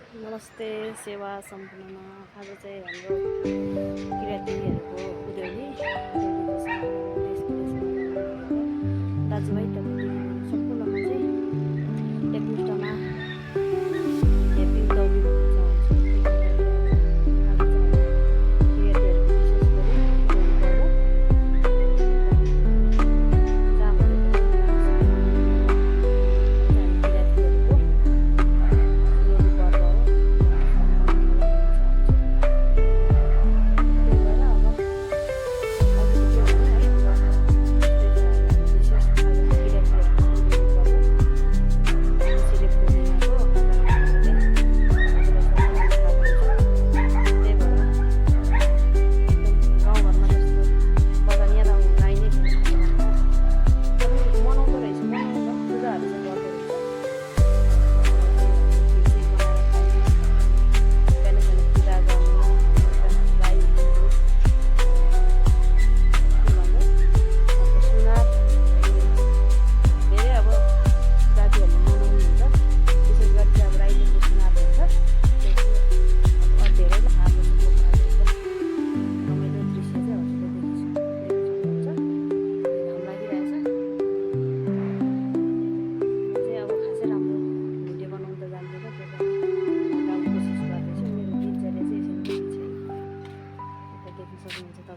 नमस्ते सेवा सम्पूर्णमा आज चाहिँ हाम्रो किराँतीहरूको उधौली देश विदेशमा दाजुभाइ तथा दिदीबहिनी सम्पूर्णमा चाहिँ एकमुष्टमा हेप्पी उधौली भन्न चाहन्छु। आज चाहिँ किराँतीहरूको विशेष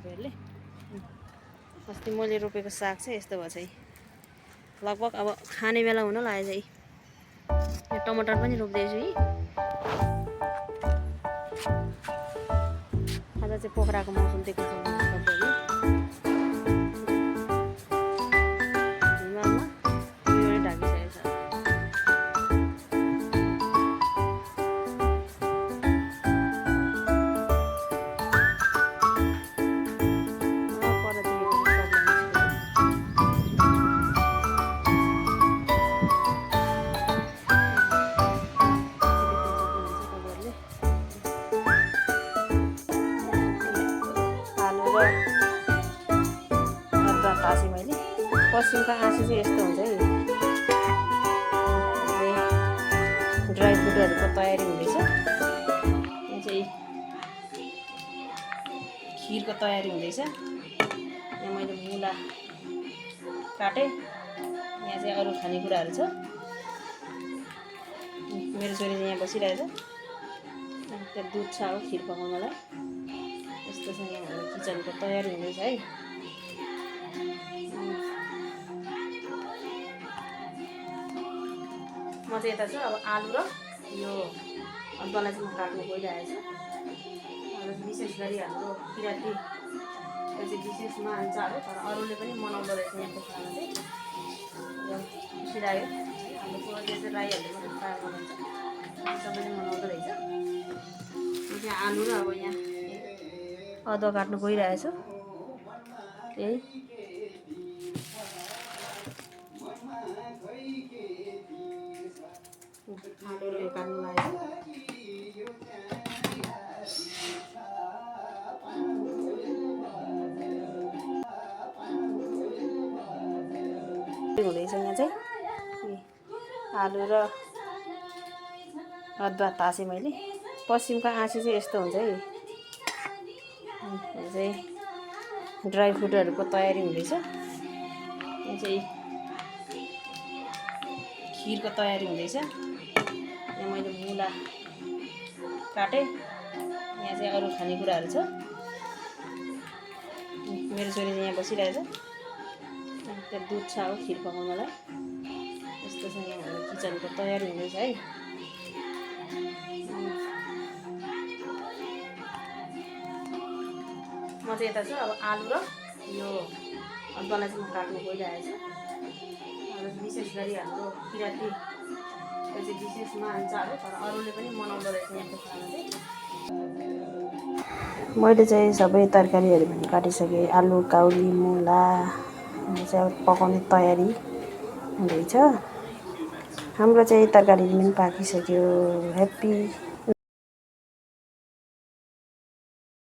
गरी अस्ति मैले रोपेको साग चाहिँ यस्तो भयो चाहिँ लगभग अब खाने बेला हुन लाग्यो चाहिँ यो टमाटर पनि रोप्दैछु है। आज चाहिँ पोखराको मौसम देख्नु सक्नुहुन्छ हिमालमा यो ढाकिसकेको छ। तासी मैले पश्चिमको आँसी चाहिँ यस्तो हुन्छ है। ड्राई फ्रुटहरूको तयारी हुँदैछ। यहाँ चाहिँ खिरको तयारी हुँदैछ। यहाँ मैले मुला काटेँ। यहाँ चाहिँ अरू खानेकुराहरू छ। मेरो छोरी चाहिँ यहाँ बसिरहेछ। त्यहाँ दुध छ अब खिर पकाउनलाई। यस्तो चाहिँ यहाँ हाम्रो किचनको तयारी हुँदैछ है। म चाहिँ यता छु अब आलु र यो अदुवालाई चाहिँ म काट्नु गइरहेको छु। विशेष गरी हाम्रो किराँती चाहिँ विशेष मान्छ है, तर अरूले पनि मनाउँदो रहेछ यहाँको खाना चाहिँ खुसी लाग्यो। हाम्रो चाहिँ राईहरूले मात्रै प्रायः मनाउँछ, सबैले मनाउँदो रहेछ। म चाहिँ आलु र अब यहाँ अदुवा काट्नु गइरहेको छु। त्यही आलुहरू काट्नु लाग्यो। हुँदैछ यहाँ चाहिँ आलु र अदुवा तासेँ मैले। पश्चिमको आँसी चाहिँ यस्तो हुन्छ है। यहाँ चाहिँ ड्राई फ्रुटहरूको तयारी हुँदैछ। यहाँ चाहिँ खिरको तयारी हुँदैछ। यहाँ मैले मुला काटेँ। यहाँ चाहिँ अरू खानेकुराहरू छ। मेरो छोरी चाहिँ यहाँ बसिरहेछ। त्यहाँ दुध छ अब खिर पकाउनलाई। यस्तो चाहिँ यहाँ हाम्रो किचनको तयारी हुँदैछ है। म चाहिँ यता छु अब आलु र यो अदुवालाई चाहिँ म काट्नु गइरहेको छु। विशेष गरी हाम्रो किराँती चाहिँ विशेष मान्छ है, तर अरूले पनि मनाउँदो रहेछ यहाँको खाना चाहिँ। मैले चाहिँ सबै तरकारीहरू पनि काटिसकेँ। आलु, काउली, मुला चाहिँ अब पकाउने तयारी हुँदैछ। हाम्रो चाहिँ तरकारी पनि पाकिसक्यो। हेप्पी